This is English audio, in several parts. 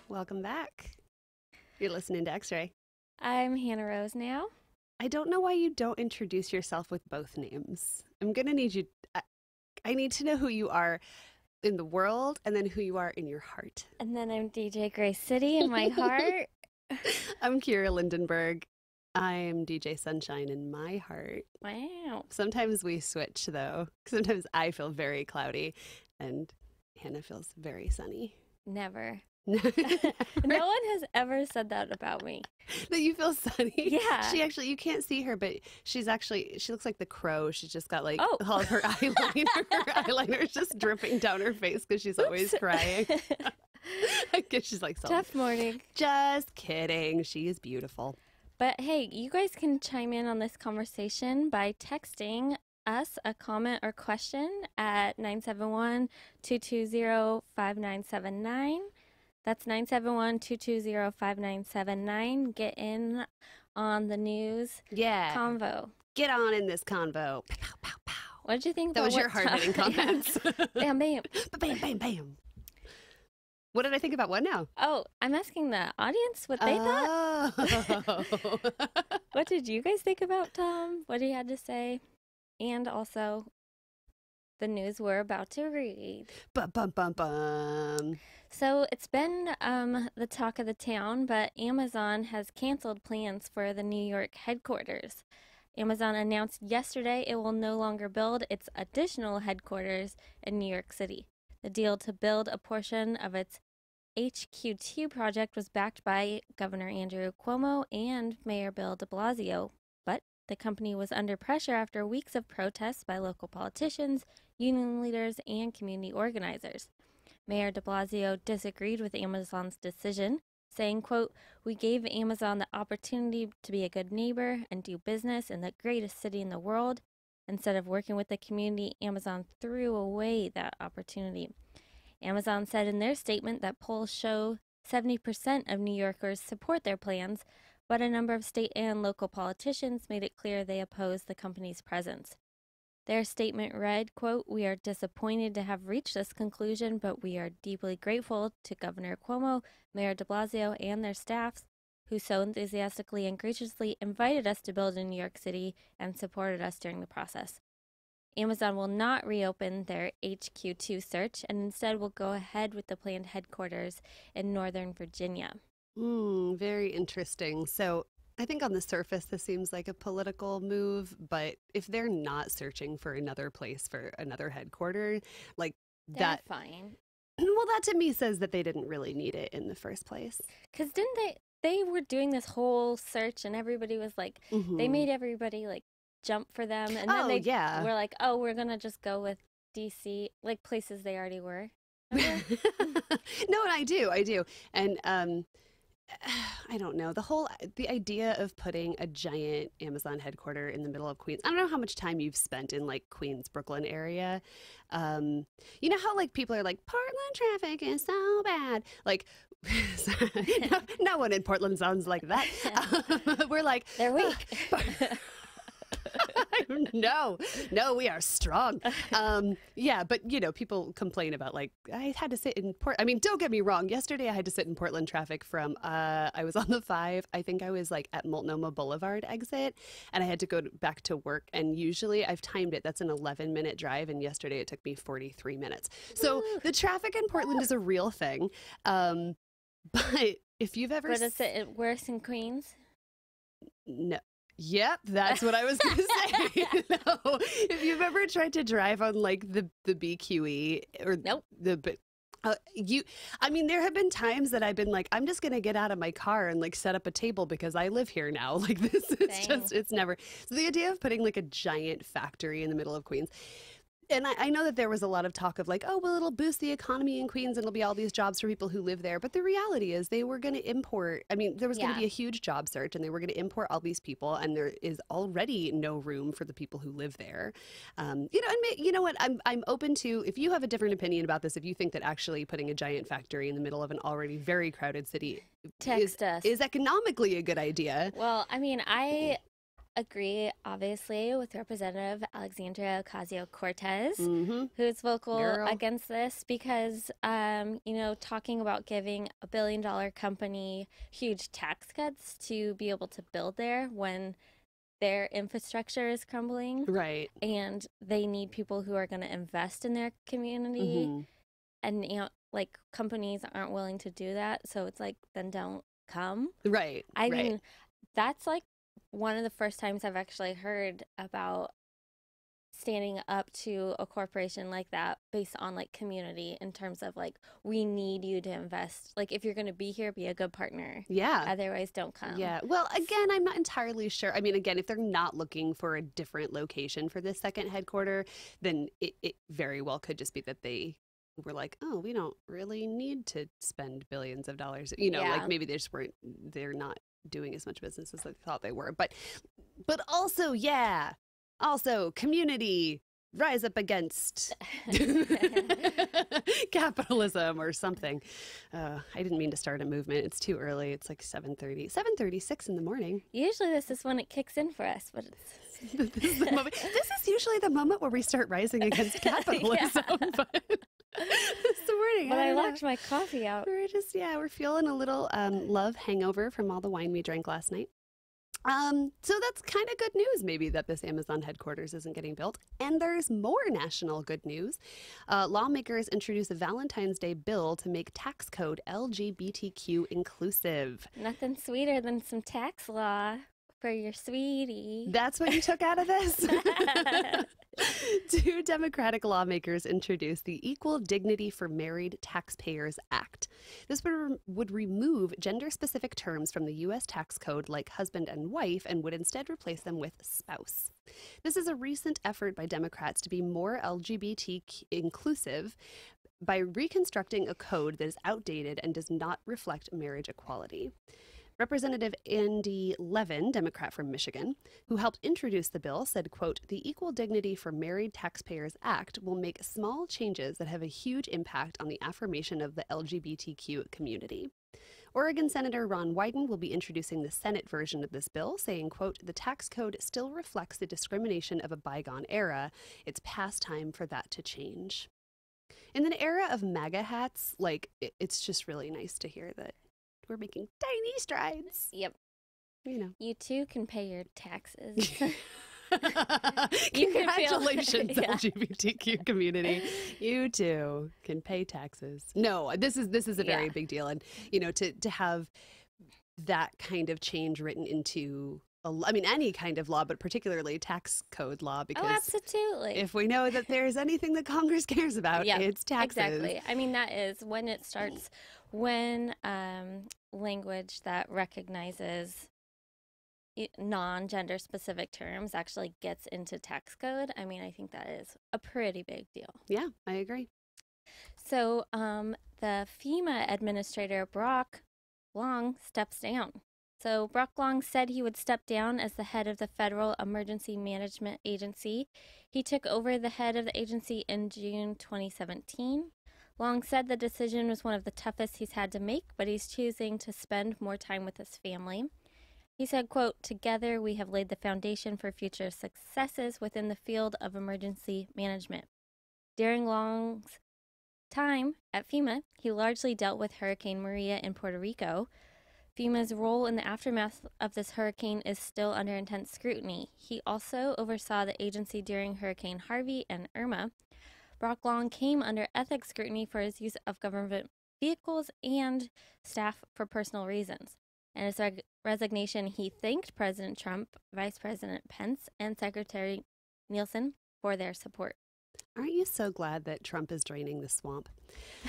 Welcome back. You're listening to X-Ray. I'm Hannah Rose now. I don't know why you don't introduce yourself with both names. I'm going to need you. I need to know who you are in the world and then who you are in your heart. And then I'm DJ Gray City in my heart. I'm Kira Lindenberg. I'm DJ Sunshine in my heart. Wow. Sometimes we switch, though. Sometimes I feel very cloudy and Hannah feels very sunny. Never. No one has ever said that about me. That you feel sunny? Yeah. She actually, you can't see her, but she looks like the Crow. She's just got like all of her eyeliner. Her eyeliner's just dripping down her face because she's always crying. I guess she's like, tough morning. Just kidding. She is beautiful. But hey, you guys can chime in on this conversation by texting us a comment or question at 971-220-5979. That's 971-220-5979. Get in on the news convo. Get on in this convo. Pow, pow, pow. What did you think? That was your hard-hitting comments. Bam, bam. Bam, bam, bam. What did I think about what now? Oh, I'm asking the audience what they thought. What did you guys think about Tom? What he had to say? And also the news we're about to read. Bum, bum, bum, bum. So it's been the talk of the town, but Amazon has canceled plans for the New York headquarters. Amazon announced yesterday it will no longer build its additional headquarters in New York City. The deal to build a portion of its HQ2 project was backed by Governor Andrew Cuomo and Mayor Bill de Blasio, but the company was under pressure after weeks of protests by local politicians, union leaders, and community organizers. Mayor de Blasio disagreed with Amazon's decision, saying, quote, "We gave Amazon the opportunity to be a good neighbor and do business in the greatest city in the world. Instead of working with the community, Amazon threw away that opportunity." Amazon said in their statement that polls show 70% of New Yorkers support their plans, but a number of state and local politicians made it clear they oppose the company's presence. Their statement read, quote, "We are disappointed to have reached this conclusion, but we are deeply grateful to Governor Cuomo, Mayor de Blasio, and their staffs who so enthusiastically and graciously invited us to build in New York City and supported us during the process. Amazon will not reopen their HQ2 search and instead will go ahead with the planned headquarters in Northern Virginia." Very interesting. So I think on the surface, this seems like a political move, but if they're not searching for another place for another headquarters, like They're fine. Well, that to me says that they didn't really need it in the first place. Because didn't they were doing this whole search and everybody was like, they made everybody like jump for them. And then they were like, oh, we're going to just go with DC, like places they already were. No, and I do. And I don't know, the idea of putting a giant Amazon headquarter in the middle of Queens. I don't know how much time you've spent in like Queens, Brooklyn area. You know how like people are like, Portland traffic is so bad. Like, no one in Portland sounds like that. We're like, they're weak. No, we are strong. Yeah, but you know, people complain about like, I had to sit in I mean, don't get me wrong. Yesterday I had to sit in Portland traffic from, I was on the 5. I think I was like at Multnomah Boulevard exit and I had to go back to work. And usually I've timed it. That's an 11-minute drive. And yesterday it took me 43 minutes. So the traffic in Portland is a real thing. But if you've ever... But is it worse in Queens? No. Yep, that's what I was going to say. No, if you've ever tried to drive on like the BQE or I mean, there have been times that I've been like, I'm just going to get out of my car and like set up a table because I live here now. Like this is just, it's never. So the idea of putting like a giant factory in the middle of Queens. And I know that there was a lot of talk of like, oh, well, it'll boost the economy in Queens and it'll be all these jobs for people who live there. But the reality is they were going to import. I mean, there was going to be a huge job search and they were going to import all these people. And there is already no room for the people who live there. And you know what? I'm open to, if you have a different opinion about this, if you think that actually putting a giant factory in the middle of an already very crowded city Text us. is economically a good idea. Well, I mean, I agree, obviously, with Representative Alexandria Ocasio-Cortez, Mm-hmm. who's vocal Girl. against this because, talking about giving a billion-dollar company huge tax cuts to be able to build there when their infrastructure is crumbling, Right. and they need people who are going to invest in their community, Mm-hmm. and like companies aren't willing to do that, so it's like, then don't come. Right. I right. mean, that's like one of the first times I've actually heard about standing up to a corporation like that based on like community, in terms of like, we need you to invest. Like, if you're going to be here, be a good partner. Yeah. Otherwise, don't come. Yeah. Well, again, I'm not entirely sure. I mean, again, if they're not looking for a different location for this second headquarter, then it very well could just be that they were like, oh, we don't really need to spend billions of dollars. Yeah. Like maybe they're not doing as much business as they thought they were. But also, yeah. Also, community, rise up against capitalism or something. I didn't mean to start a movement. It's too early. It's like 7:36 in the morning. Usually this is when it kicks in for us, but it's... This is usually the moment where we start rising against capitalism. But this morning, I locked my coffee out. We're feeling a little love hangover from all the wine we drank last night. So that's kind of good news, maybe, that this Amazon headquarters isn't getting built. And there's more national good news. Lawmakers introduced a Valentine's Day bill to make tax code LGBTQ inclusive. Nothing sweeter than some tax law for your sweetie. That's what you took out of this? Two Democratic lawmakers introduced the Equal Dignity for Married Taxpayers Act. This would remove gender-specific terms from the U.S. tax code like husband and wife and would instead replace them with spouse. This is a recent effort by Democrats to be more LGBT inclusive by reconstructing a code that is outdated and does not reflect marriage equality. Representative Andy Levin, Democrat from Michigan, who helped introduce the bill, said, quote, "The Equal Dignity for Married Taxpayers Act will make small changes that have a huge impact on the affirmation of the LGBTQ community." Oregon Senator Ron Wyden will be introducing the Senate version of this bill, saying, quote, "The tax code still reflects the discrimination of a bygone era. It's past time for that to change." In an era of MAGA hats, it's just really nice to hear that we're making tiny strides. Yep. You too can pay your taxes. Congratulations, LGBTQ community. You too can pay taxes. No, this is a very big deal. And, to have that kind of change written into any kind of law, but particularly tax code law, because absolutely. If we know that there's anything that Congress cares about, it's taxes. Exactly. That is when it starts, when language that recognizes non-gender specific terms actually gets into tax code. I think that is a pretty big deal. Yeah, I agree. So the FEMA administrator, Brock Long, steps down. So Brock Long said he would step down as the head of the Federal Emergency Management Agency. He took over the head of the agency in June 2017. Long said the decision was one of the toughest he's had to make, but he's choosing to spend more time with his family. He said, quote, "Together we have laid the foundation for future successes within the field of emergency management." During Long's time at FEMA, he largely dealt with Hurricane Maria in Puerto Rico. FEMA's role in the aftermath of this hurricane is still under intense scrutiny. He also oversaw the agency during Hurricane Harvey and Irma. Brock Long came under ethics scrutiny for his use of government vehicles and staff for personal reasons. In his resignation, he thanked President Trump, Vice President Pence, and Secretary Nielsen for their support. Aren't you so glad that Trump is draining the swamp?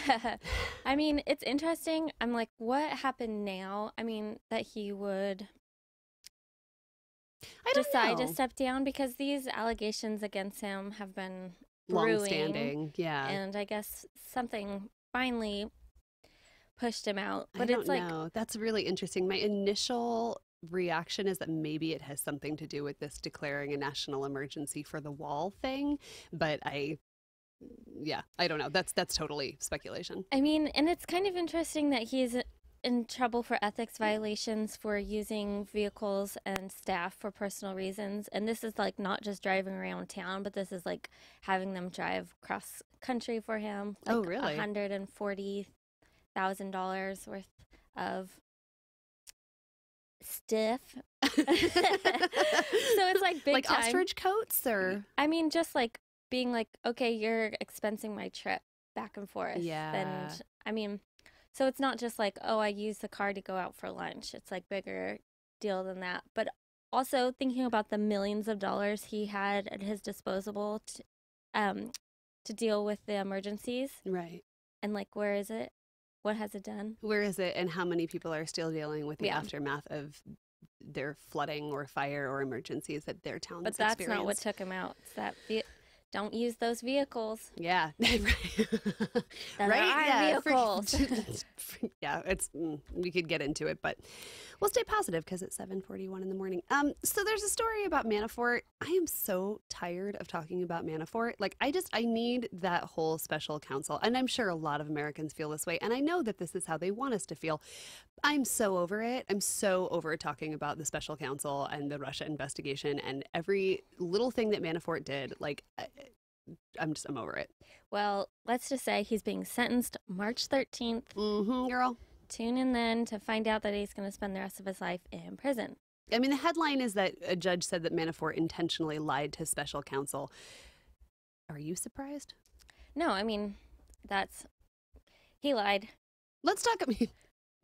It's interesting. I'm like, what happened now? That he would decide to step down, because these allegations against him have been long-standing, yeah. And I guess something finally pushed him out. But I don't know. That's really interesting. My initial reaction is that maybe it has something to do with this declaring a national emergency for the wall thing, but I don't know. That's totally speculation. And it's kind of interesting that he's in trouble for ethics violations for using vehicles and staff for personal reasons. And this is like not just driving around town, but this is like having them drive cross country for him. Like Oh, really? $140,000 worth of stiff. So it's like big like time. ostrich coats, or I mean, just like being like, okay, you're expensing my trip back and forth. Yeah. And I mean, so it's not just like, oh, I use the car to go out for lunch. It's like bigger deal than that. But also thinking about the millions of dollars he had at his disposal to deal with the emergencies. right? And like, where is it? What has it done? Where is it, and how many people are still dealing with the Yeah. aftermath of their flooding or fire or emergencies that their towns But that's experienced? not what took him out. It's that don't use those vehicles. Yeah, right. That right? are our Yeah, vehicles. yeah, it's we could get into it, but we'll stay positive because it's 7:41 in the morning. So there's a story about Manafort. I am so tired of talking about Manafort. Like, I need that whole special counsel, and I'm sure a lot of Americans feel this way, and I know that this is how they want us to feel. I'm so over it. I'm so over talking about the special counsel and the Russia investigation and every little thing that Manafort did. Like, I'm over it. Well, let's just say he's being sentenced March 13th. Mm-hmm, girl. Tune in then to find out that he's going to spend the rest of his life in prison. I mean, the headline is that a judge said that Manafort intentionally lied to special counsel. Are you surprised? No, I mean, he lied. Let's talk.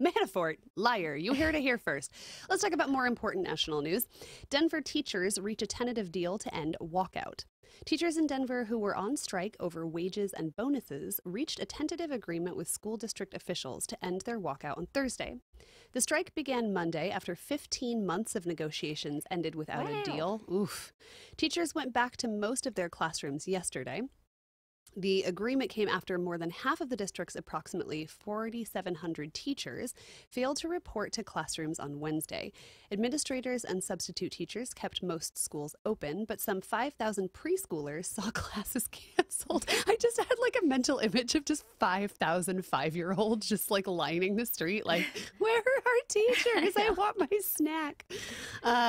Manafort, liar. You heard it here first. Let's talk about more important national news. Denver teachers reach a tentative deal to end walkout. Teachers in Denver who were on strike over wages and bonuses reached a tentative agreement with school district officials to end their walkout on Thursday. The strike began Monday after 15 months of negotiations ended without a deal. Oof. Teachers went back to most of their classrooms yesterday. The agreement came after more than half of the district's approximately 4,700 teachers failed to report to classrooms on Wednesday. Administrators and substitute teachers kept most schools open, but some 5,000 preschoolers saw classes canceled. I just had like a mental image of just 5,000 5-year-olds just like lining the street like, where are our teachers? I want my snack.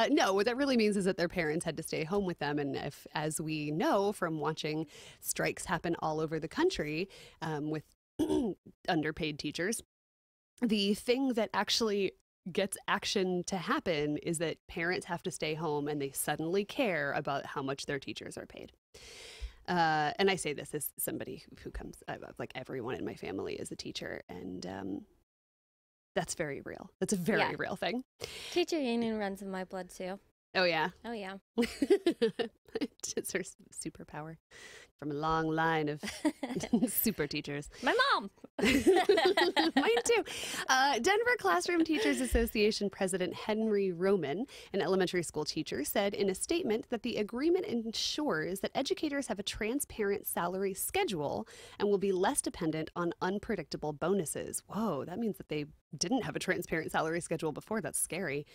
No, what that really means is that their parents had to stay home with them. And if, as we know from watching strikes happen all over the country with underpaid teachers, the thing that actually gets action to happen is that parents have to stay home and they suddenly care about how much their teachers are paid. And I say this as somebody who comes, like everyone in my family is a teacher, and that's very real. That's a very real thing. Teacher union runs in my blood too. Oh, yeah? Oh, yeah. It's her superpower from a long line of super teachers. My mom! Mine too. Denver Classroom Teachers Association President Henry Roman, an elementary school teacher, said in a statement that the agreement ensures that educators have a transparent salary schedule and will be less dependent on unpredictable bonuses. Whoa, that means that they didn't have a transparent salary schedule before. That's scary.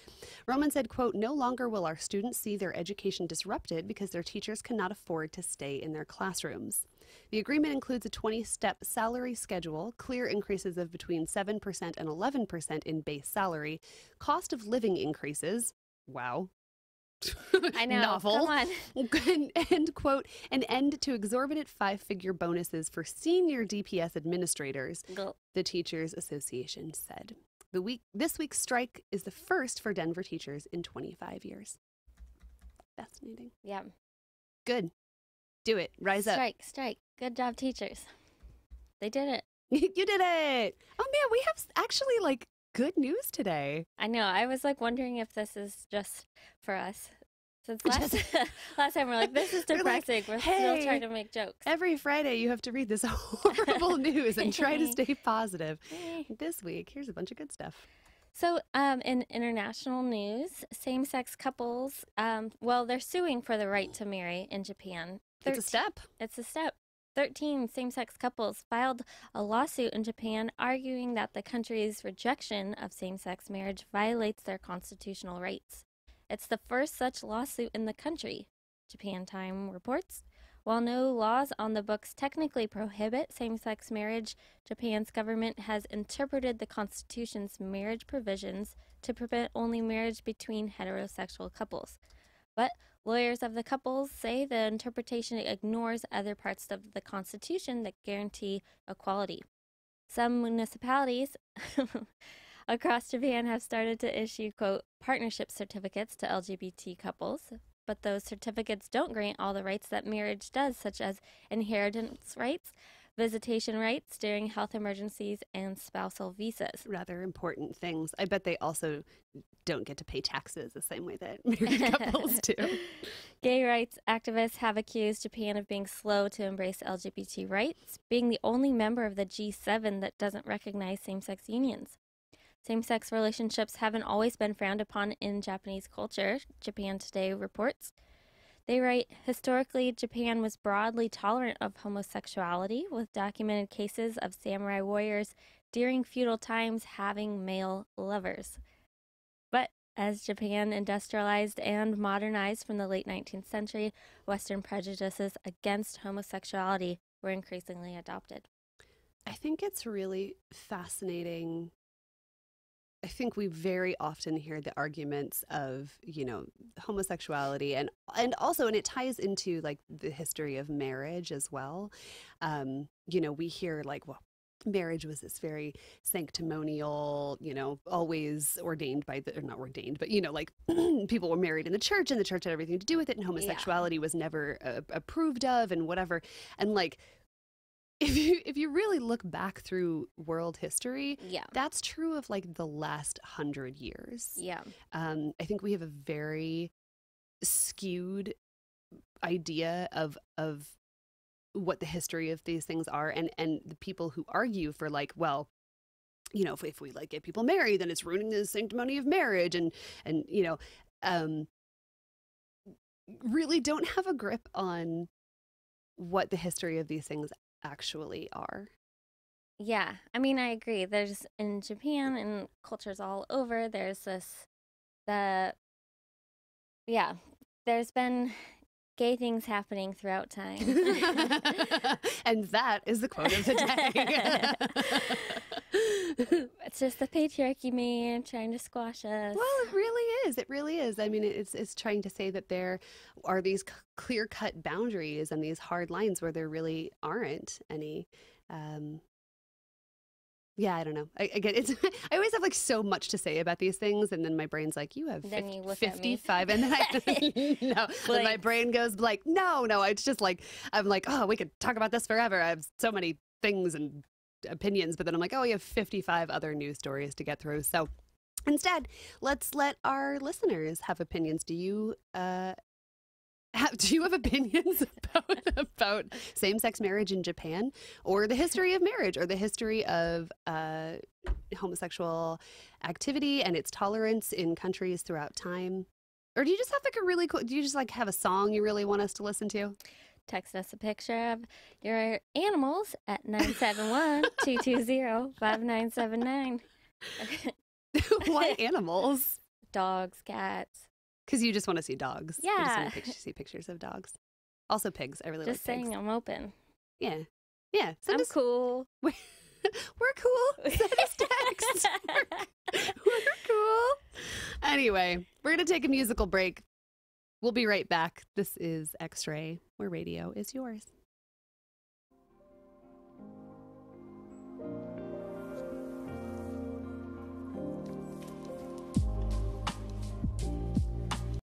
Roman said, quote, "No longer will our students see their education disrupted because their teachers cannot afford to stay in their classrooms." The agreement includes a 20-step salary schedule, clear increases of between 7% and 11% in base salary, cost of living increases. Wow. I know. Novel. Come on. And, quote, an end to exorbitant 5-figure bonuses for senior DPS administrators, the Teachers Association said. This week's strike is the first for Denver teachers in 25 years. Fascinating. Yeah. Good. Do it. Rise up. Strike. Good job, teachers. They did it. You did it. Oh, man, we have actually, like, good news today. I know. I was, like, wondering if this is just for us. Since last time we're like, this is depressing. We're still trying to make jokes. Every Friday you have to read this horrible news and try to stay positive. This week, here's a bunch of good stuff. So in international news, same-sex couples, they're suing for the right to marry in Japan. It's a step. It's a step. 13 same-sex couples filed a lawsuit in Japan arguing that the country's rejection of same-sex marriage violates their constitutional rights. It's the first such lawsuit in the country, Japan Time reports. While no laws on the books technically prohibit same-sex marriage, Japan's government has interpreted the constitution's marriage provisions to prevent only marriage between heterosexual couples. But lawyers of the couples say the interpretation ignores other parts of the constitution that guarantee equality. Some municipalities across Japan have started to issue, quote, partnership certificates to LGBT couples, but those certificates don't grant all the rights that marriage does, such as inheritance rights, visitation rights during health emergencies, and spousal visas. Rather important things. I bet they also don't get to pay taxes the same way that married couples do. Gay rights activists have accused Japan of being slow to embrace LGBT rights, being the only member of the G7 that doesn't recognize same-sex unions. Same-sex relationships haven't always been frowned upon in Japanese culture, Japan Today reports. They write, historically, Japan was broadly tolerant of homosexuality, with documented cases of samurai warriors during feudal times having male lovers. But as Japan industrialized and modernized from the late 19th century, Western prejudices against homosexuality were increasingly adopted. I think it's really fascinating. I think we very often hear the arguments of, homosexuality and also, and it ties into like the history of marriage as well. We hear like, well, marriage was this very sanctimonial, always ordained by or not ordained, but, like people were married in the church and the church had everything to do with it. And homosexuality was never approved of and whatever. And like, if you really look back through world history, that's true of like the last 100 years. Yeah. I think we have a very skewed idea of what the history of these things are, and the people who argue for like, well, if we like get people married, then it's ruining the sanctimony of marriage, and really don't have a grip on what the history of these things actually are. Yeah, I mean, I agree. There's in Japan and cultures all over, there's there's been gay things happening throughout time. And that is the quote of the day. It's just the patriarchy, man, trying to squash us. Well, it really is. It really is. I mean, it's trying to say that there are these clear-cut boundaries and these hard lines where there really aren't any. Yeah, I don't know. I I always have like so much to say about these things, and then my brain's like, you have 55, and then then my brain goes like, no. It's just like, I'm like, oh, we could talk about this forever. I have so many things and opinions, but then I'm like, oh, you have 55 other news stories to get through. So instead, let's let our listeners have opinions. Do you have opinions about same-sex marriage in Japan, or the history of marriage, or the history of homosexual activity and its tolerance in countries throughout time? Or do you just have like do you just like have a song you really want us to listen to? Text us a picture of your animals at 971-220-5979. What animals? Dogs, cats. Because you just want to see dogs. Yeah. You just want to see pictures of dogs. Also pigs. I really just like pigs. Saying I'm open. Yeah. Yeah. I'm cool. We're cool. Send us text. We're cool. Anyway, we're going to take a musical break. We'll be right back. This is X-Ray, where radio is yours.